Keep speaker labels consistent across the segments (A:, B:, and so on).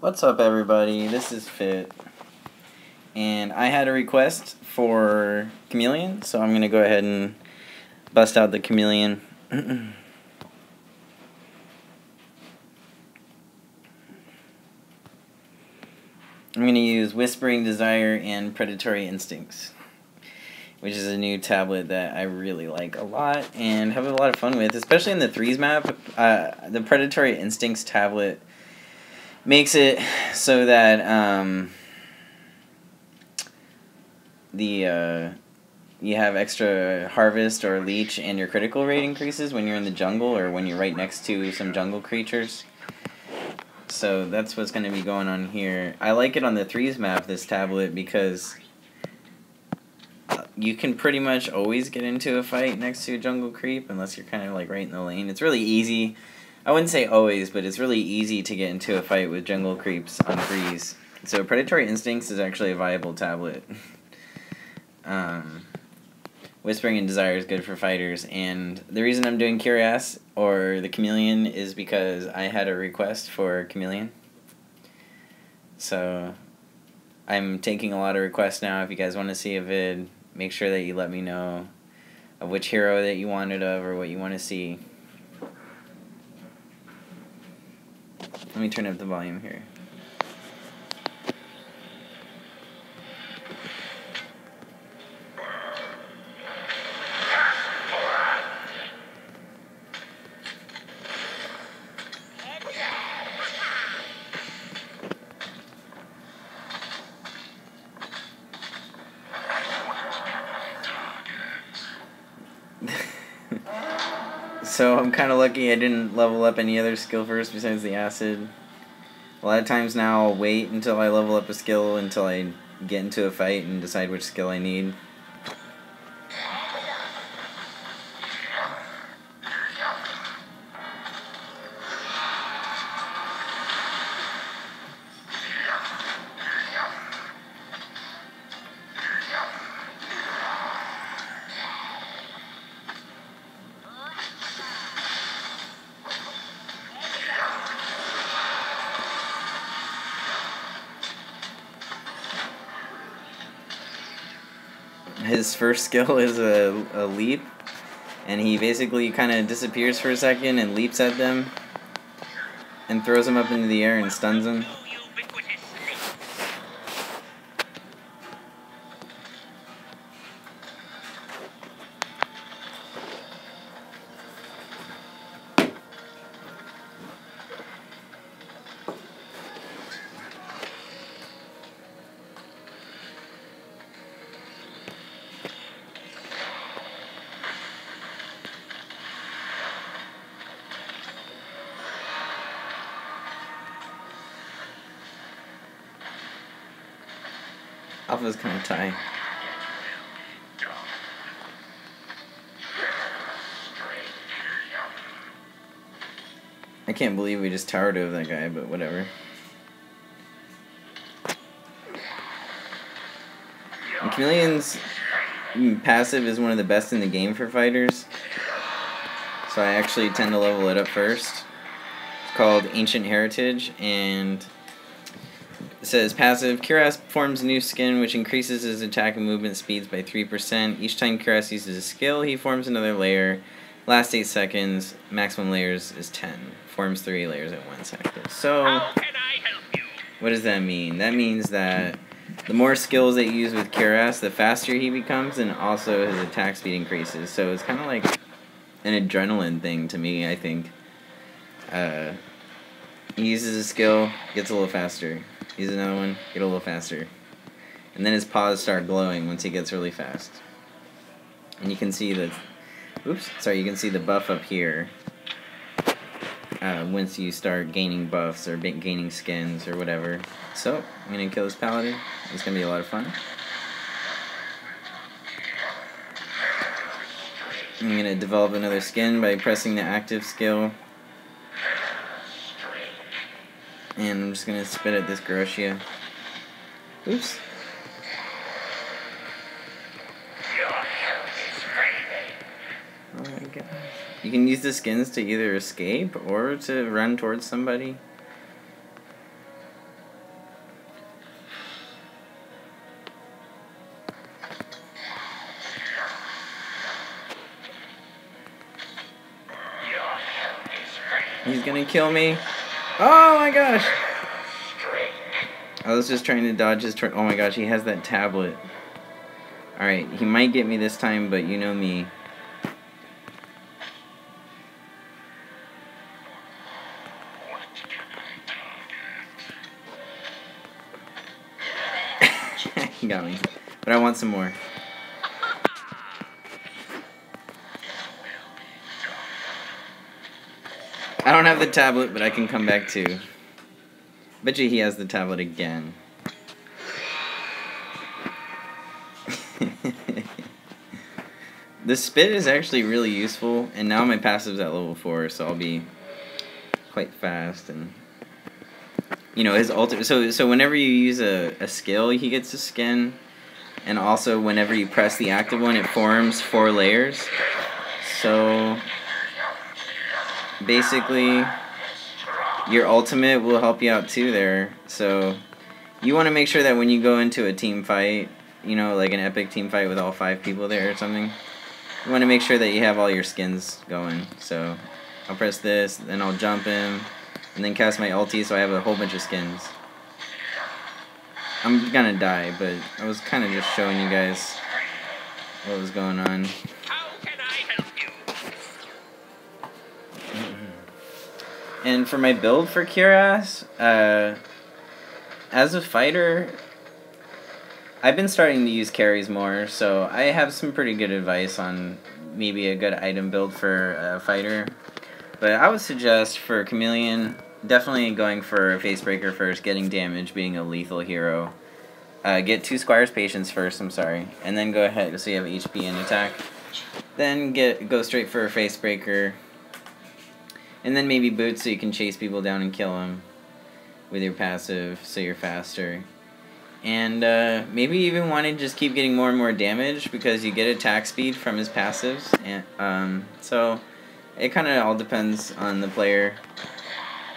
A: What's up, everybody? This is Fit, and I had a request for Chameleon, so I'm gonna go ahead and bust out the Chameleon. I'm gonna use Whispering Desire and Predatory Instincts, which is a new tablet that I really like a lot and have a lot of fun with, especially in the threes map. The Predatory Instincts tablet makes it so that you have extra harvest or leech and your critical rate increases when you're in the jungle or when you're right next to some jungle creatures. So that's what's going to be going on here. I like it on the threes map, this tablet, because you can pretty much always get into a fight next to a jungle creep unless you're kind of like right in the lane. It's really easy. I wouldn't say always, but it's really easy to get into a fight with jungle creeps on threes. So Predatory Instincts is actually a viable tablet. Whispering and Desire is good for fighters, and the reason I'm doing Curious, or the Chameleon, is because I had a request for Chameleon. So I'm taking a lot of requests now. If you guys want to see a vid, make sure that you let me know of which hero that you want it of or what you want to see. Let me turn up the volume here. So I'm kind of lucky I didn't level up any other skill first besides the acid. A lot of times now I'll wait until I level up a skill until I get into a fight and decide which skill I need. His first skill is a leap, and he basically kind of disappears for a second and leaps at them and throws them up into the air and stuns them. Alpha's kind of tight. I can't believe we just towered over that guy, but whatever. And Chameleon's passive is one of the best in the game for fighters, so I actually tend to level it up first. It's called Ancient Heritage, and it says passive, Curious forms a new skin which increases his attack and movement speeds by 3%. Each time Curious uses a skill, he forms another layer. Last 8 seconds, maximum layers is 10. Forms 3 layers at 1 second. So, how can I help you? What does that mean? That means that the more skills that you use with Curious, the faster he becomes, and also his attack speed increases. So it's kind of like an adrenaline thing to me, I think. He uses a skill, gets a little faster. Use another one, get a little faster. And then his paws start glowing once he gets really fast. And you can see the, you can see the buff up here. Once you start gaining buffs or gaining skins or whatever. So, I'm going to kill this paladin. It's going to be a lot of fun. I'm going to develop another skin by pressing the active skill. And I'm just going to spit at this Grocia. Oops. Oh my gosh. You can use the skins to either escape or to run towards somebody. He's gonna kill me. Oh my gosh! I was just trying to dodge his turn. Oh my gosh, he has that tablet. Alright, he might get me this time, but you know me. He got me. But I want some more. I don't have the tablet, but I can come back too. Bet you he has the tablet again. The spit is actually really useful, and now my passive's at level 4, so I'll be quite fast. And you know, his so whenever you use a skill, he gets a skin, and also whenever you press the active one, it forms 4 layers. So basically, your ultimate will help you out too there. So you want to make sure that when you go into a team fight, you know, like an epic team fight with all 5 people there or something, you want to make sure that you have all your skins going. So I'll press this, then I'll jump him, and then cast my ulti so I have a whole bunch of skins. I'm gonna die, but I was kind of just showing you guys what was going on.
B: How can I help you?
A: And for my build for Cuirass, as a fighter, I've been starting to use carries more, so I have some pretty good advice on maybe a good item build for a fighter. But I would suggest for Chameleon, definitely going for a Facebreaker first, getting damage, being a lethal hero. Get 2 Squire's Patience first, I'm sorry, and then go ahead so you have HP and attack. Then go straight for a Facebreaker, and then maybe Boots so you can chase people down and kill them with your passive so you're faster. And maybe you even want to just keep getting more and more damage because you get attack speed from his passives. And so it kind of all depends on the player.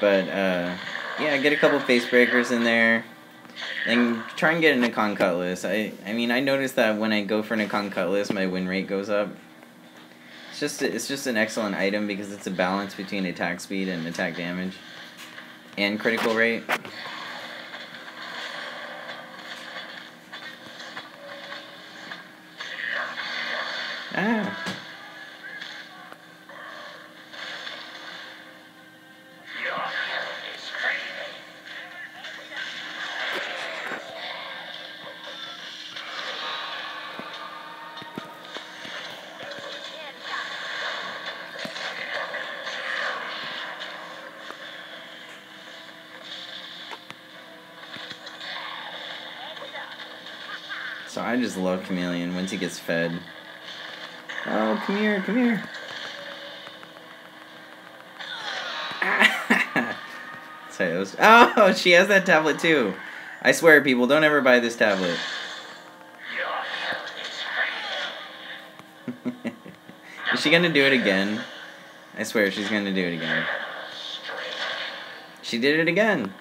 A: But yeah, get a couple Facebreakers in there. Then try and get a Nikon Cutlass. I mean, I noticed that when I go for Nikon Cutlass, my win rate goes up. It's just an excellent item because it's a balance between attack speed and attack damage. And critical rate. Ah. So I just love Chameleon once he gets fed. Oh, come here, come here. Sorry, that was... Oh, she has that tablet too. I swear, people, don't ever buy this tablet. Is she gonna do it again? I swear, she's gonna do it again. She did it again.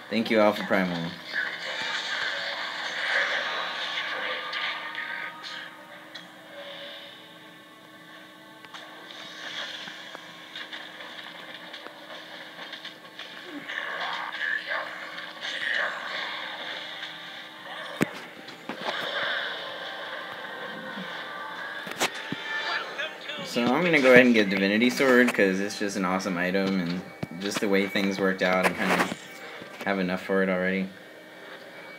A: Thank you, Alpha Primal. So I'm going to go ahead and get Divinity Sword because it's just an awesome item, and just the way things worked out, I kind of have enough for it already.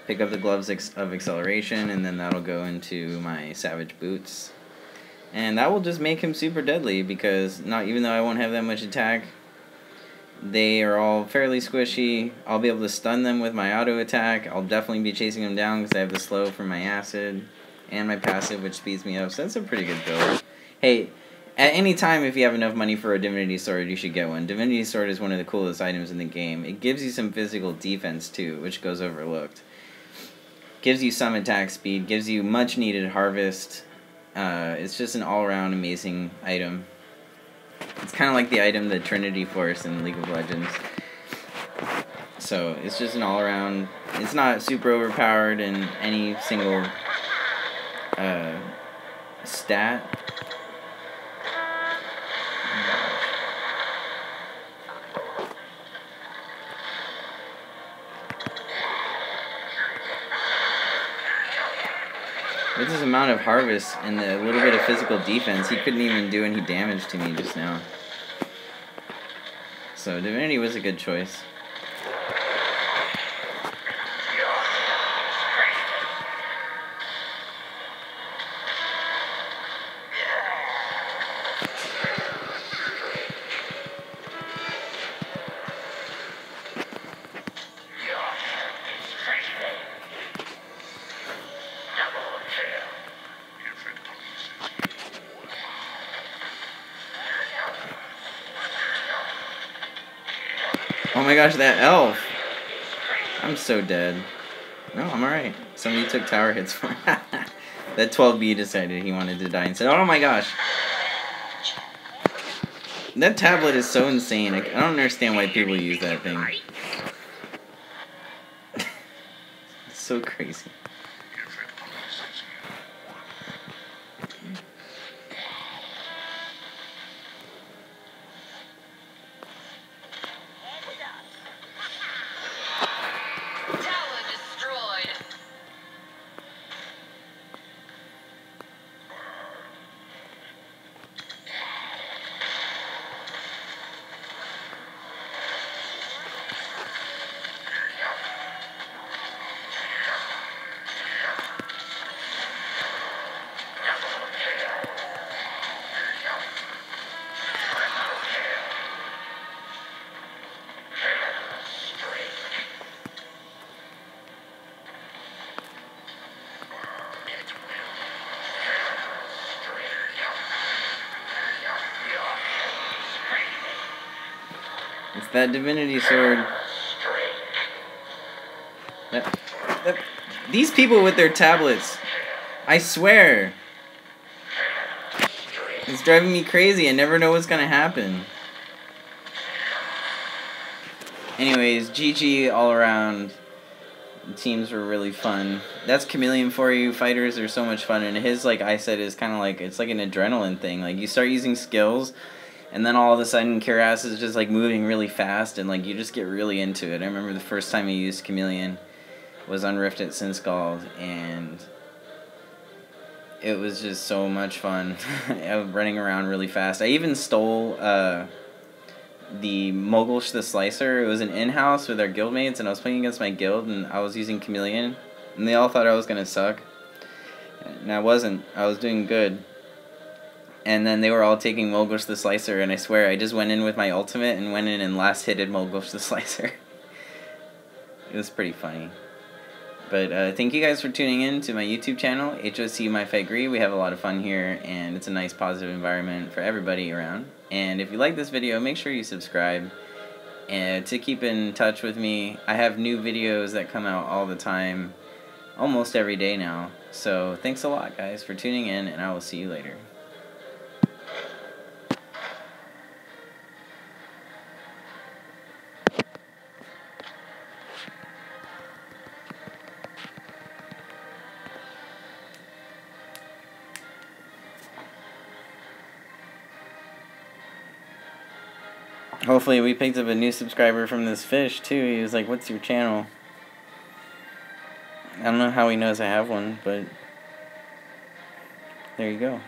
A: Pick up the Gloves of Acceleration, and then that'll go into my Savage Boots. And that will just make him super deadly because even though I won't have that much attack, they are all fairly squishy. I'll be able to stun them with my auto attack. I'll definitely be chasing them down because I have the slow from my acid and my passive, which speeds me up. So that's a pretty good build. Hey, at any time, if you have enough money for a Divinity Sword, you should get one. Divinity Sword is one of the coolest items in the game. It gives you some physical defense, too, which goes overlooked. Gives you some attack speed, gives you much-needed harvest. It's just an all-around amazing item. It's kind of like the item, the Trinity Force in League of Legends. So it's just an all-around. It's not super overpowered in any single stat. With his amount of harvest and the little bit of physical defense, he couldn't even do any damage to me just now. So Divinity was a good choice. Oh my gosh, that elf! I'm so dead. No, I'm alright. Somebody took tower hits for that 12B decided he wanted to die and said, oh my gosh! That tablet is so insane. I don't understand why people use that thing. It's so crazy. It's that divinity sword. These people with their tablets, I swear. It's driving me crazy. I never know what's gonna happen. Anyways, GG all around. The teams were really fun. That's Chameleon for you. Fighters are so much fun. And his, like I said, is kind of like, it's like an adrenaline thing. Like, you start using skills, and then all of a sudden, Kiras is just, like, moving really fast, and, like, you just get really into it. I remember the first time I used Chameleon was on Rift at Sin Scald, and it was just so much fun. I was running around really fast. I even stole the Mogulsh the Slicer. It was an in-house with our guildmates, and I was playing against my guild, and I was using Chameleon, and they all thought I was going to suck. And I wasn't. I was doing good. And then they were all taking Mogulsh the Slicer, and I swear, I just went in with my ultimate and went in and last-hitted Mogulsh the Slicer. It was pretty funny. But thank you guys for tuning in to my YouTube channel, HOC Myfitegre. We have a lot of fun here, and it's a nice, positive environment for everybody around. And if you like this video, make sure you subscribe. And to keep in touch with me, I have new videos that come out all the time, almost every day now. So thanks a lot, guys, for tuning in, and I will see you later. Hopefully we picked up a new subscriber from this fish, too. He was like, what's your channel? I don't know how he knows I have one, but there you go.